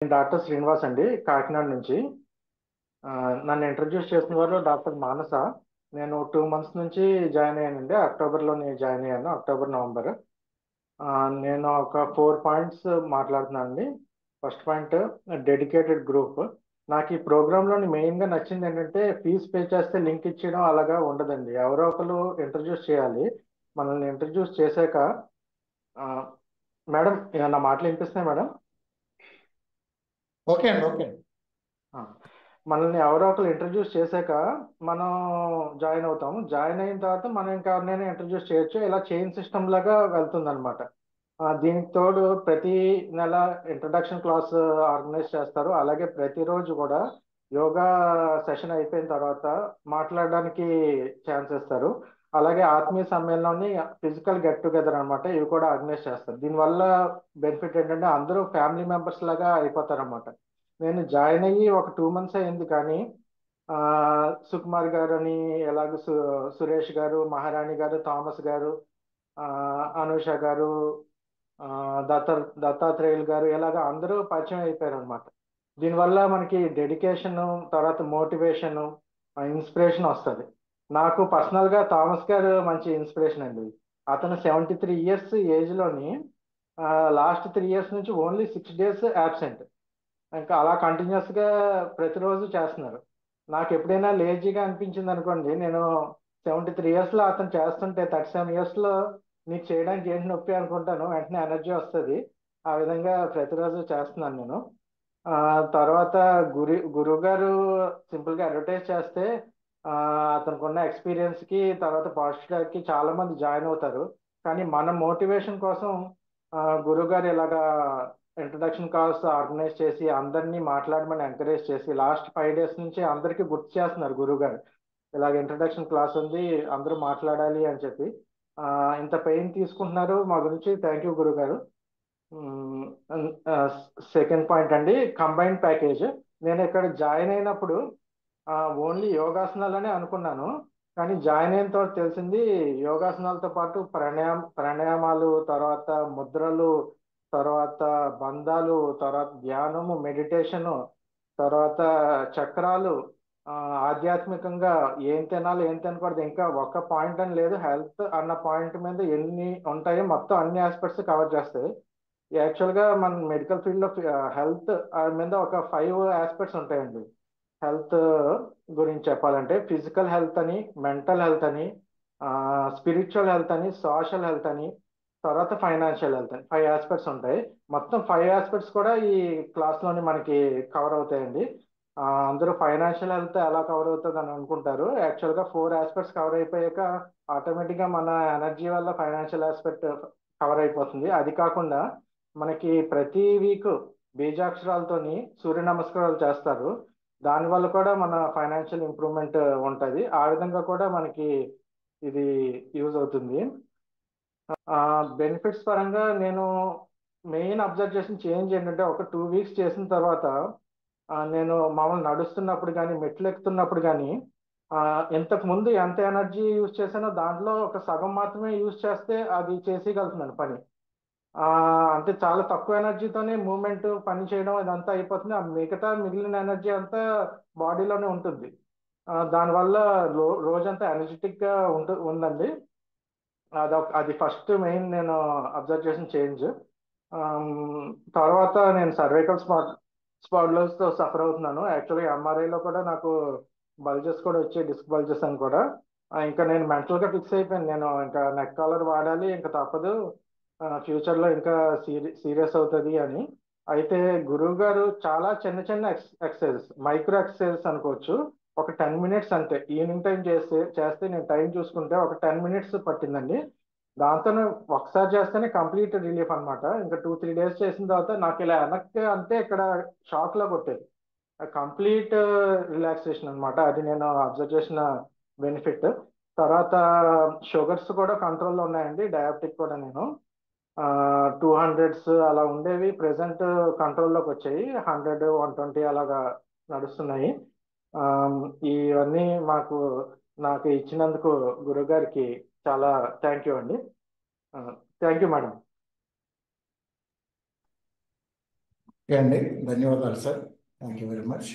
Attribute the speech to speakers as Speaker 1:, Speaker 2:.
Speaker 1: నేను డాక్టర్ శ్రీనివాస్ అండి, కాకినాడ నుంచి. ఆ, నన్ను ఇంట్రడ్యూస్ చేసిన వారు డాక్టర్ మానస. నేను 2 మంత్స్ నుంచి జాయిన్ అయ్యానండి. అక్టోబర్లోని జాయిన్ అయ్యాను, అక్టోబర్ నవంబర్. ఆ, నేను ఒక 4 పాయింట్స్ మాట్లాడుతున్నానండి. First point, dedicated group. నాకు ఈ ప్రోగ్రాంలోని మెయిన్గా నచ్చింది ఏంటంటే ఫీజు పే చేస్తే లింక్ ఇచ్చేయడం అలాగా ఉండదండి. ఎవరో ఒకరు ఇంట్రడ్యూస్ చేయాలి. మనల్ని ఇంట్రడ్యూస్ చేశాక ఆ, మేడం, నా మాటలు వినిపిస్తున్నాయి మేడం?
Speaker 2: ఓకే అండి. ఓకే అండి.
Speaker 1: ఆ, మనల్ని ఎవరో ఒకరు ఇంట్రడ్యూస్ చేశాక మనం జాయిన్ అవుతాం. జాయిన్ అయిన తర్వాత మనం ఇంకా ఎవరినైనా ఇంట్రడ్యూస్ చేయొచ్చు. ఇలా చైన్ సిస్టమ్ లాగా వెళ్తుంది అనమాట. దీనికి తోడు ప్రతి నెల ఇంట్రడక్షన్ క్లాస్ ఆర్గనైజ్ చేస్తారు. అలాగే ప్రతిరోజు కూడా యోగా సెషన్ అయిపోయిన తర్వాత మాట్లాడడానికి ఛాన్స్ ఇస్తారు. అలాగే ఆత్మీయ సమ్మేళనాన్ని ఫిజికల్ గెట్ టుగెదర్ అనమాట, ఇవి కూడా ఆర్గనైజ్ చేస్తారు. దీనివల్ల బెనిఫిట్ ఏంటంటే అందరూ ఫ్యామిలీ మెంబర్స్ లాగా అయిపోతారు అనమాట. నేను జాయిన్ అయ్యి ఒక 2 మంత్స్ అయింది, కానీ ఆ, సుకుమార్ గారు అని, ఎలాగ సురేష్ గారు, మహారాణి గారు, థామస్ గారు, ఆ, అనూష గారు, ఆ, దత్తాత్రేయులు గారు, ఇలాగ అందరూ పరిచయం అయిపోయారు అనమాట. దీనివల్ల మనకి డెడికేషన్, తర్వాత మోటివేషన్, ఇన్స్పిరేషన్ వస్తుంది. నాకు పర్సనల్గా థామస్ గారు మంచి ఇన్స్పిరేషన్ అండి. అతను 73 ఇయర్స్ ఏజ్లోని లాస్ట్ 3 ఇయర్స్ నుంచి ఓన్లీ 6 డేస్ యాబ్సెంట్. ఇంకా అలా కంటిన్యూస్ గా ప్రతిరోజు చేస్తున్నారు. నాకు ఎప్పుడైనా లేజీగా అనిపించింది అనుకోండి, నేను 73 ఇయర్స్ లో అతను చేస్తుంటే 37 ఇయర్స్ లో నీకు చేయడానికి ఏంటి నొప్పి అనుకుంటాను, వెంటనే ఎనర్జీ వస్తుంది. ఆ విధంగా ప్రతిరోజు చేస్తున్నాను నేను. ఆ, తర్వాత గురువు గారు సింపుల్ గా అడ్వర్టైజ్ చేస్తే ఆ, అతనికి ఉన్న ఎక్స్పీరియన్స్ కి, తర్వాత పాజిటివ్ కి చాలా మంది జాయిన్ అవుతారు. కానీ మన మోటివేషన్ కోసం గురువు గారు ఇలాగా ఇంట్రడక్షన్ కాల్స్ ఆర్గనైజ్ చేసి అందరినీ మాట్లాడమని ఎంకరేజ్ చేసి లాస్ట్ 5 డేస్ నుంచి అందరికీ గుర్తు చేస్తున్నారు గురువు గారు. ఇలాగ ఇంట్రడక్షన్ క్లాస్ ఉంది, అందరూ మాట్లాడాలి అని చెప్పి. ఇంత పెయిన్ తీసుకుంటున్నారు మా గురించి, థ్యాంక్ యూ గురువు గారు. సెకండ్ పాయింట్ అండి, కంబైన్డ్ ప్యాకేజ్. నేను ఇక్కడ జాయిన్ అయినప్పుడు ఓన్లీ యోగాసనాలనే అనుకున్నాను. కానీ జాయిన్ అయిన తర్వాత తెలిసింది యోగాసనాలతో పాటు ప్రాణాయామాలు, తర్వాత ముద్రలు, తర్వాత బంధాలు, తర్వాత ధ్యానము, మెడిటేషను, తర్వాత చక్రాలు, ఆ, ఆధ్యాత్మికంగా ఏం తినాలి ఏం తినకూడదు, ఇంకా ఒక పాయింట్ అని లేదు, హెల్త్ అన్న పాయింట్ మీద ఎన్ని ఉంటాయో మొత్తం అన్ని ఆస్పెక్ట్స్ కవర్ చేస్తాయి. యాక్చువల్గా మన మెడికల్ ఫీల్డ్లో హెల్త్ మీద ఒక 5 ఆస్పెక్ట్స్ ఉంటాయండి. హెల్త్ గురించి చెప్పాలంటే ఫిజికల్ హెల్త్ అని, మెంటల్ హెల్త్ అని, స్పిరిచువల్ హెల్త్ అని, సోషల్ హెల్త్ అని, తర్వాత ఫైనాన్షియల్ హెల్త్ అని 5 ఆస్పెక్ట్స్ ఉంటాయి. మొత్తం 5 ఆస్పెక్ట్స్ కూడా ఈ క్లాస్లోని మనకి కవర్ అవుతాయండి. అందరూ ఫైనాన్షియల్ హెల్త్ ఎలా కవర్ అవుతుంది అని అనుకుంటారు. యాక్చువల్గా 4 ఆస్పెక్ట్స్ కవర్ అయిపోయాక ఆటోమేటిక్గా మన ఎనర్జీ వల్ల ఫైనాన్షియల్ ఆస్పెక్ట్ కవర్ అయిపోతుంది. అది కాకుండా మనకి ప్రతి వీక్ బీజాక్షరాలతోని సూర్య నమస్కారాలు చేస్తారు. దానివల్ల కూడా మన ఫైనాన్షియల్ ఇంప్రూవ్మెంట్ ఉంటుంది. ఆ విధంగా కూడా మనకి ఇది యూజ్ అవుతుంది. బెనిఫిట్స్ పరంగా నేను మెయిన్ అబ్జర్వ్ చేసిన చేంజ్ ఏంటంటే ఒక 2 వీక్స్ చేసిన తర్వాత నేను మామూలు నడుస్తున్నప్పుడు కానీ మెట్లు ఎక్కుతున్నప్పుడు కానీ ఇంతకు ముందు ఎంత ఎనర్జీ యూజ్ చేశానో దాంట్లో ఒక సగం మాత్రమే యూజ్ చేస్తే అది చేసేయగలుగుతున్నాను పని. ఆ, అంటే చాలా తక్కువ ఎనర్జీతోనే మూమెంట్ పని చేయడం ఇదంతా అయిపోతుంది. ఆ మిగిలిన ఎనర్జీ అంతా బాడీలోనే ఉంటుంది. దానివల్ల రోజంతా ఎనర్జెటిక్ గా ఉందండి. అది ఫస్ట్ మెయిన్ నేను అబ్జర్వ్ చేసిన చేంజ్. తర్వాత నేను సర్వైకల్ స్పాండిలోసిస్ తో సఫర్ అవుతున్నాను. యాక్చువల్గా ఎంఆర్ఐలో కూడా నాకు బల్జెస్ కూడా వచ్చాయి, డిస్క్ బల్జెస్ అని కూడా. ఇంకా నేను మెంటల్ గా ఫిక్స్ అయిపోయాను, నేను ఇంకా నెక్ కాలర్ వాడాలి, ఇంకా తప్పదు, ఫ్యూచర్ లో ఇంకా సీరియస్ అవుతుంది అని. అయితే గురువు గారు చాలా చిన్న చిన్న ఎక్సర్సైజెస్, మైక్రో ఎక్సర్సైజెస్ అనుకోవచ్చు. ఒక 10 మినిట్స్ అంతే, ఈవినింగ్ టైం చేస్తే నేను టైం చూసుకుంటే ఒక 10 మినిట్స్ పట్టిందండి. దాంతో ఒకసారి చేస్తేనే కంప్లీట్ రిలీఫ్ అన్నమాట. ఇంకా 2-3 డేస్ చేసిన తర్వాత నాకు ఇలా వెనక్కి అంతే ఇక్కడ షాక్ లో కొట్టేది. కంప్లీట్ రిలాక్సేషన్ అన్నమాట. అది నేను అబ్జర్వ్ చేసిన బెనిఫిట్. తర్వాత షుగర్స్ కూడా కంట్రోల్లో ఉన్నాయండి, డయాబెటిక్ కూడా. నేను 200s అలా ఉండేవి, ప్రెసెంట్ కంట్రోల్లోకి వచ్చాయి. 100, 120 అలాగా నడుస్తున్నాయి. ఆ, ఇవన్నీ నాకు ఇచ్చినందుకు గురుగారికి చాలా థ్యాంక్ యూ అండి. Thank you madam.
Speaker 2: ఓకే అండి, ధన్యవాదాలు sir. Thank you very much.